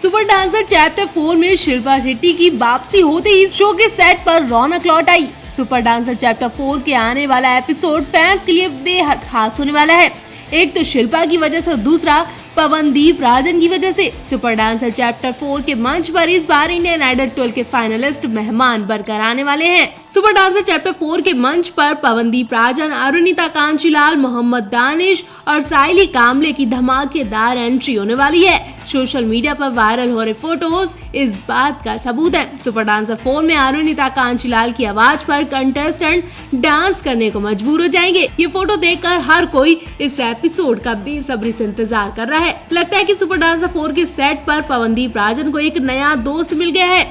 Super dancer chapter 4 में शिल्पा शेट्टी की वापसी होते ही शो के सेट पर रौनक लौट आई। सुपर डांसर चैप्टर 4 के आने वाला एपिसोड फैंस के लिए बेहद खास होने वाला है। एक तो शिल्पा की वजह से, दूसरा पवनदीप राजन की वजह से। सुपर डांसर चैप्टर 4 के मंच पर इस बार इंडियन आइडल 12 के फाइनलिस्ट मेहमान बनकर आने वाले हैं। सुपर डांसर चैप्टर 4 के मंच पर पवनदीप राजन, अरुणिता कांचीलाल, मोहम्मद दानिश और साइली कामले की धमाकेदार एंट्री होने वाली है। सोशल मीडिया पर वायरल हो रहे फोटोज इस बात का सबूत है। सुपर डांसर 4 में अरुणिता कांचीलाल की आवाज पर कंटेस्टेंट डांस करने को मजबूर हो जाएंगे। ये फोटो देखकर हर कोई इस एपिसोड का बेसब्री से इंतजार कर रहा है। लगता है कि सुपर डांसर 4 के सेट पर पवनदीप राजन को एक नया दोस्त मिल गया है।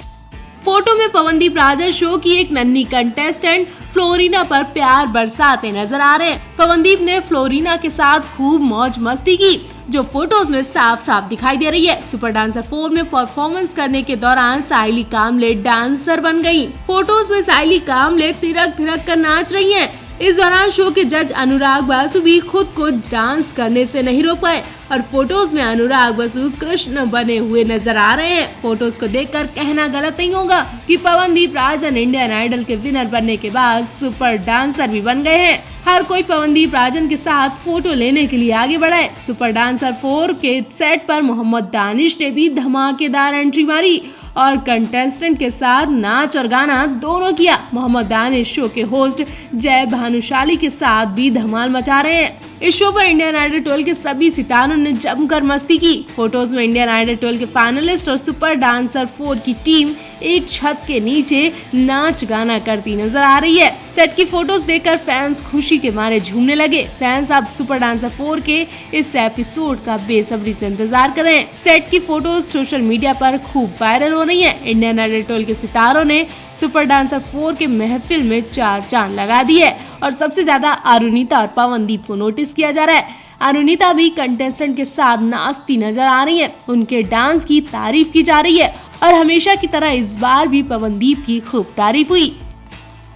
फोटो में पवनदीप राजन शो की एक नन्ही कंटेस्टेंट फ्लोरिना पर प्यार बरसाते नजर आ रहे हैं। पवनदीप ने फ्लोरिना के साथ खूब मौज मस्ती की, जो फोटोज में साफ साफ दिखाई दे रही है। सुपर डांसर 4 में परफॉर्मेंस करने के दौरान साइली कामले डांसर बन गयी। फोटोज में साइली कामले तिरक तिरक कर नाच रही हैं। इस दौरान शो के जज अनुराग बासु भी खुद को डांस करने से नहीं रोक पाए और फोटोज में अनुराग बासु कृष्ण बने हुए नजर आ रहे हैं। फोटोज को देखकर कहना गलत नहीं होगा कि पवनदीप राजन इंडियन आइडल के विनर बनने के बाद सुपर डांसर भी बन गए हैं। हर कोई पवनदीप राजन के साथ फोटो लेने के लिए आगे बढ़ा है। सुपर डांसर 4 के सेट पर मोहम्मद दानिश ने भी धमाकेदार एंट्री मारी और कंटेस्टेंट के साथ नाच और गाना दोनों किया। मोहम्मद दानिश शो के होस्ट जय भानुशाली के साथ भी धमाल मचा रहे हैं। इस शो पर इंडियन आइडल 12 के सभी सितारों ने जमकर मस्ती की। फोटोज में इंडियन आइडल 12 के फाइनलिस्ट और सुपर डांसर 4 की टीम एक छत के नीचे नाच गाना करती नजर आ रही है। सेट की फोटोज देखकर फैंस खुशी के मारे झूमने लगे। फैंस अब सुपर डांसर 4 के इस एपिसोड का बेसब्री से इंतजार कर रहे हैं। सेट की फोटोज सोशल मीडिया पर खूब वायरल हो रही है। इंडियन आइडल 12 के सितारों ने सुपर डांसर 4 के महफिल में 4 चांद लगा दिए और सबसे ज्यादा अरुणिता और पवनदीप को नोटिस किया जा रहा है। अरुणिता भी कंटेस्टेंट के साथ नाचती नजर आ रही है। उनके डांस की तारीफ की जा रही है और हमेशा की तरह इस बार भी पवनदीप की खूब तारीफ हुई।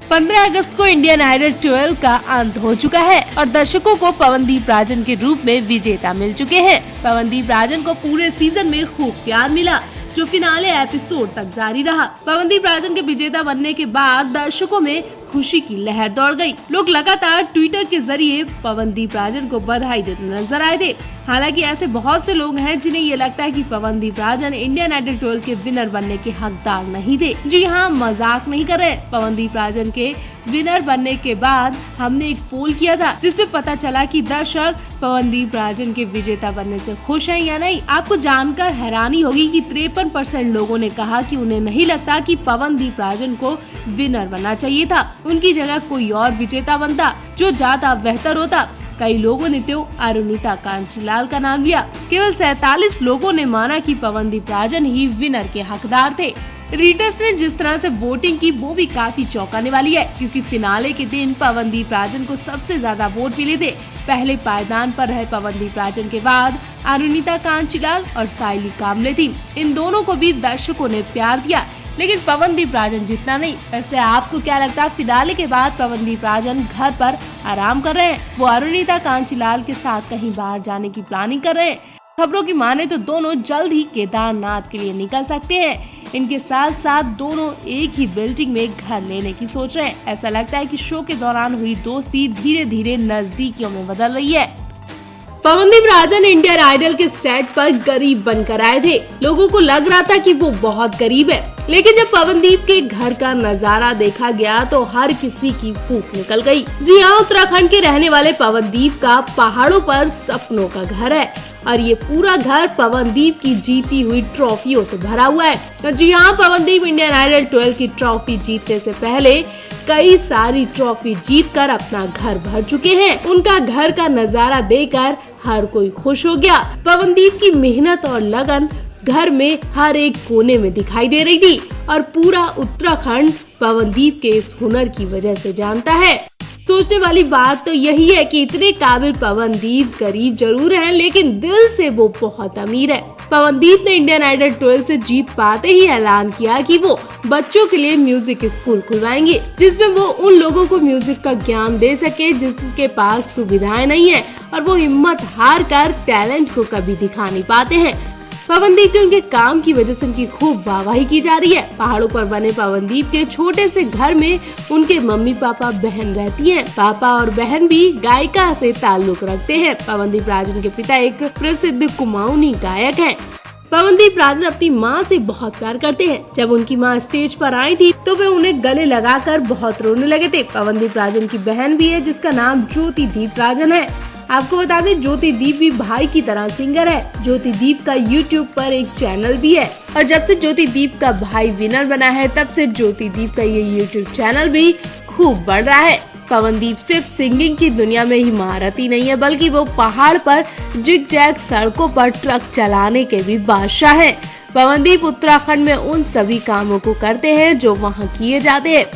15 अगस्त को इंडियन आइडल 12 का अंत हो चुका है और दर्शकों को पवनदीप राजन के रूप में विजेता मिल चुके हैं। पवनदीप राजन को पूरे सीजन में खूब प्यार मिला, जो फिनाले एपिसोड तक जारी रहा। पवनदीप राजन के विजेता बनने के बाद दर्शकों में खुशी की लहर दौड़ गई। लोग लगातार ट्विटर के जरिए पवनदीप राजन को बधाई देते नजर आए थे। हालांकि ऐसे बहुत से लोग हैं जिन्हें ये लगता है कि पवनदीप राजन इंडियन आइडल 12 के विनर बनने के हकदार नहीं थे। जी हाँ, मजाक नहीं कर रहे। पवनदीप राजन के विनर बनने के बाद हमने एक पोल किया था जिसमें पता चला कि दर्शक पवनदीप राजन के विजेता बनने से खुश हैं या नहीं। आपको जानकर हैरानी होगी कि 53% लोगों ने कहा कि उन्हें नहीं लगता कि पवनदीप राजन को विनर बनना चाहिए था। उनकी जगह कोई और विजेता बनता जो ज्यादा बेहतर होता। कई लोगों ने तो अरुणिता कांचीलाल का नाम लिया। केवल 47 लोगों ने माना कि पवनदीप राजन ही विनर के हकदार थे। रीडर्स ने जिस तरह से वोटिंग की वो भी काफी चौंकाने वाली है, क्योंकि फिनाले के दिन पवनदीप राजन को सबसे ज्यादा वोट मिले थे। पहले पायदान पर रहे पवनदीप राजन के बाद अरुणिता कांचीलाल और साइली कामले थी। इन दोनों को भी दर्शकों ने प्यार दिया, लेकिन पवनदीप राजन जितना नहीं। वैसे आपको क्या लगता है, फिनाले के बाद पवनदीप राजन घर पर आराम कर रहे हैं, वो अरुणिता कांचीलाल के साथ कहीं बाहर जाने की प्लानिंग कर रहे हैं? खबरों की माने तो दोनों जल्द ही केदारनाथ के लिए निकल सकते हैं। इनके साथ साथ दोनों एक ही बिल्डिंग में घर लेने की सोच रहे हैं। ऐसा लगता है कि शो के दौरान हुई दोस्ती धीरे धीरे नजदीकियों में बदल रही है। पवनदीप राजन इंडियन आइडल के सेट पर गरीब बनकर आए थे। लोगों को लग रहा था कि वो बहुत गरीब है, लेकिन जब पवनदीप के घर का नजारा देखा गया तो हर किसी की फूंक निकल गई। जी हाँ, उत्तराखंड के रहने वाले पवनदीप का पहाड़ों पर सपनों का घर है और ये पूरा घर पवनदीप की जीती हुई ट्रॉफियों से भरा हुआ है। तो जी हाँ, पवनदीप इंडियन आइडल 12 की ट्रॉफी जीतने से पहले कई सारी ट्रॉफी जीतकर अपना घर भर चुके हैं। उनका घर का नजारा देखकर हर कोई खुश हो गया। पवनदीप की मेहनत और लगन घर में हर एक कोने में दिखाई दे रही थी और पूरा उत्तराखंड पवनदीप के इस हुनर की वजह से जानता है। सोचने वाली बात तो यही है कि इतने काबिल पवनदीप गरीब जरूर हैं, लेकिन दिल से वो बहुत अमीर है। पवनदीप ने इंडियन आइडल 12 से जीत पाते ही ऐलान किया कि वो बच्चों के लिए म्यूजिक स्कूल खुलवाएंगे, जिसमें वो उन लोगों को म्यूजिक का ज्ञान दे सके जिनके पास सुविधाएं नहीं है और वो हिम्मत हार कर टैलेंट को कभी दिखा नहीं पाते हैं। पवनदीप के उनके काम की वजह से उनकी खूब वाहवाही की जा रही है। पहाड़ों पर बने पवनदीप के छोटे से घर में उनके मम्मी पापा बहन रहती हैं। पापा और बहन भी गायिका से ताल्लुक रखते हैं। पवनदीप राजन के पिता एक प्रसिद्ध कुमाऊनी गायक हैं। पवनदीप राजन अपनी माँ से बहुत प्यार करते हैं। जब उनकी माँ स्टेज पर आई थी तो वे उन्हें गले लगाकर बहुत रोने लगे थे। पवनदीप राजन की बहन भी है जिसका नाम ज्योतिदीप राजन है। आपको बता दें ज्योतिदीप भी भाई की तरह सिंगर है। ज्योतिदीप का YouTube पर एक चैनल भी है और जब से ज्योतिदीप का भाई विनर बना है तब से ज्योतिदीप का ये YouTube चैनल भी खूब बढ़ रहा है। पवनदीप सिर्फ सिंगिंग की दुनिया में ही महारथी नहीं है बल्कि वो पहाड़ पर जिग-जैग सड़कों पर ट्रक चलाने के भी बादशाह हैं। पवनदीप उत्तराखंड में उन सभी कामों को करते हैं जो वहाँ किए जाते हैं।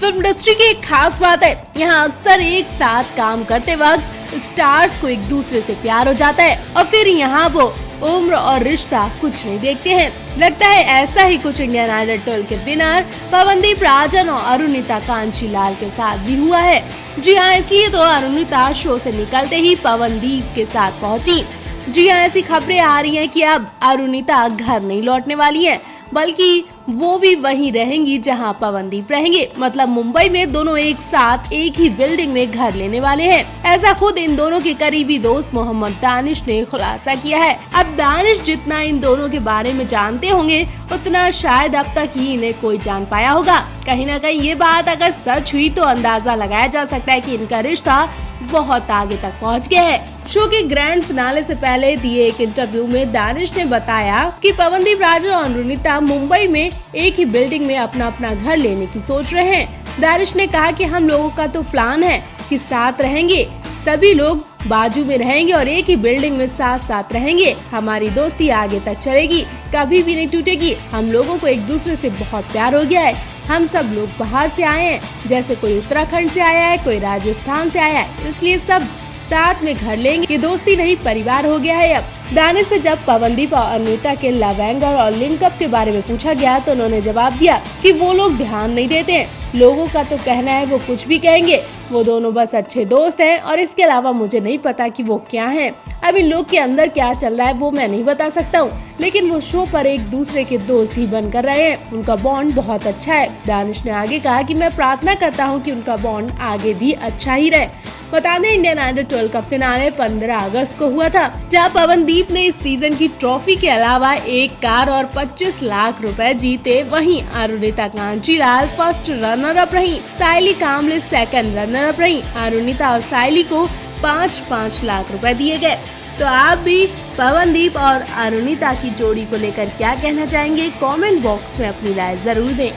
फिल्म इंडस्ट्री की एक खास बात है, यहाँ अक्सर एक साथ काम करते वक्त स्टार्स को एक दूसरे से प्यार हो जाता है और फिर यहाँ वो उम्र और रिश्ता कुछ नहीं देखते हैं। लगता है ऐसा ही कुछ इंडियन आइडल 12 के विनर पवनदीप राजन और अरुणिता कांचीलाल के साथ भी हुआ है। जी हाँ, इसलिए तो अरुणिता शो से निकलते ही पवनदीप के साथ पहुंची। जी हाँ, ऐसी खबरें आ रही हैं कि अब अरुणिता घर नहीं लौटने वाली है बल्कि वो भी वहीं रहेंगी जहां पवनदीप रहेंगे। मतलब मुंबई में दोनों एक साथ एक ही बिल्डिंग में घर लेने वाले हैं। ऐसा खुद इन दोनों के करीबी दोस्त मोहम्मद दानिश ने खुलासा किया है। अब दानिश जितना इन दोनों के बारे में जानते होंगे उतना शायद अब तक ही इन्हें कोई जान पाया होगा। कहीं ना कहीं ये बात अगर सच हुई तो अंदाजा लगाया जा सकता है कि इनका रिश्ता बहुत आगे तक पहुंच गया है। शो के ग्रैंड फिनाले से पहले दिए एक इंटरव्यू में दानिश ने बताया कि पवनदीप राजन और अरुणिता मुंबई में एक ही बिल्डिंग में अपना अपना घर लेने की सोच रहे हैं। दानिश ने कहा कि हम लोगों का तो प्लान है कि साथ रहेंगे, सभी लोग बाजू में रहेंगे और एक ही बिल्डिंग में साथ साथ रहेंगे। हमारी दोस्ती आगे तक चलेगी, कभी भी नहीं टूटेगी। हम लोगों को एक दूसरे से बहुत प्यार हो गया है। हम सब लोग बाहर से आए हैं, जैसे कोई उत्तराखंड से आया है, कोई राजस्थान से आया है, इसलिए सब साथ में घर लेंगे। ये दोस्ती नहीं परिवार हो गया है अब। दानिश से जब पवनदीप और अरुणिता के लव एंगल और लिंकअप के बारे में पूछा गया तो उन्होंने जवाब दिया कि वो लोग ध्यान नहीं देते हैं। लोगों का तो कहना है वो कुछ भी कहेंगे, वो दोनों बस अच्छे दोस्त हैं और इसके अलावा मुझे नहीं पता कि वो क्या हैं। अब इन लोग के अंदर क्या चल रहा है वो मैं नहीं बता सकता हूँ, लेकिन वो शो पर एक दूसरे के दोस्त ही बनकर रहे हैं। उनका बॉन्ड बहुत अच्छा है। दानिश ने आगे कहा कि मैं प्रार्थना करता हूँ कि उनका बॉन्ड आगे भी अच्छा ही रहे। बता दें इंडियन आइडल 12 का फिनाले 15 अगस्त को हुआ था, जहां पवनदीप ने इस सीजन की ट्रॉफी के अलावा एक कार और 25 लाख रुपए जीते। वहीं अरुणिता कांचीलाल फर्स्ट रनर अप रही, सायली कामले सेकंड रनर अप रही। अरुणिता और सायली को 5-5 लाख रुपए दिए गए। तो आप भी पवनदीप और अरुणिता की जोड़ी को लेकर क्या कहना चाहेंगे? कमेंट बॉक्स में अपनी राय जरूर दें।